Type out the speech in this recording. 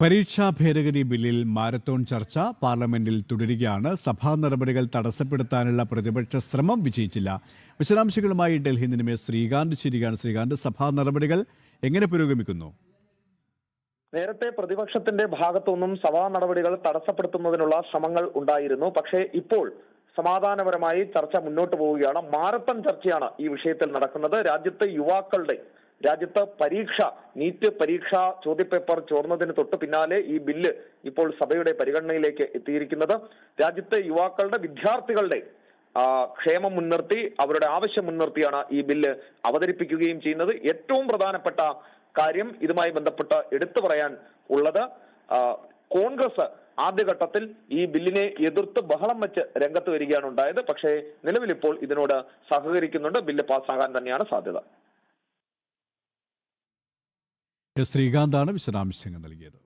പരീക്ഷാ ഭേദഗതി ബില്ലിൽ മാരത്തോൺ ചർച്ച പാർലമെന്റിൽ തുടരുകയാണ്. സഭാ നടപടികൾ തടസ്സപ്പെടുത്താനുള്ള പ്രതിപക്ഷ ശ്രമം വിജയിച്ചില്ല. വിശദാംശങ്ങളുമായി ഡൽഹിയിൽ നിന്നുമേ ശ്രീകാന്ത് ചേരുകയാണ്. ശ്രീകാന്ത്, സഭാ നടപടികൾ എങ്ങനെ പുരോഗമിക്കുന്നു? നേരത്തെ പ്രതിപക്ഷത്തിന്റെ ഭാഗത്തുനിന്നും സഭാ നടപടികൾ തടസ്സപ്പെടുത്തുന്നതിനുള്ള ശ്രമങ്ങൾ ഉണ്ടായിരുന്നു. പക്ഷേ ഇപ്പോൾ സമാധാനപരമായി ചർച്ച മുന്നോട്ട് പോവുകയാണ്. മാരത്തൺ ചർച്ചയാണ് ഈ വിഷയത്തിൽ നടക്കുന്നത്. രാജ്യത്ത് നീറ്റ് പരീക്ഷ ചോദ്യപേപ്പർ ചോർന്നതിന് തൊട്ട് പിന്നാലെ ഈ ബില്ല് ഇപ്പോൾ സഭയുടെ പരിഗണനയിലേക്ക് എത്തിയിരിക്കുന്നത്. രാജ്യത്തെ യുവാക്കളുടെ, വിദ്യാർത്ഥികളുടെ ക്ഷേമം മുൻനിർത്തി, അവരുടെ ആവശ്യം മുൻനിർത്തിയാണ് ഈ ബില്ല് അവതരിപ്പിക്കുകയും ചെയ്യുന്നത്. ഏറ്റവും പ്രധാനപ്പെട്ട കാര്യം ഇതുമായി ബന്ധപ്പെട്ട് എടുത്തു പറയാൻ ഉള്ളത്, കോൺഗ്രസ് ആദ്യഘട്ടത്തിൽ ഈ ബില്ലിനെ എതിർത്ത് ബഹളം വെച്ച് രംഗത്ത് വരികയാണ് ഉണ്ടായത്. പക്ഷേ നിലവിൽ ഇപ്പോൾ ഇതിനോട് സഹകരിക്കുന്നുണ്ട്. ബില്ല് പാസ്സാകാൻ തന്നെയാണ് സാധ്യത. ശ്രീകാന്താണ് വിശദാംശങ്ങൾ നൽകിയത്.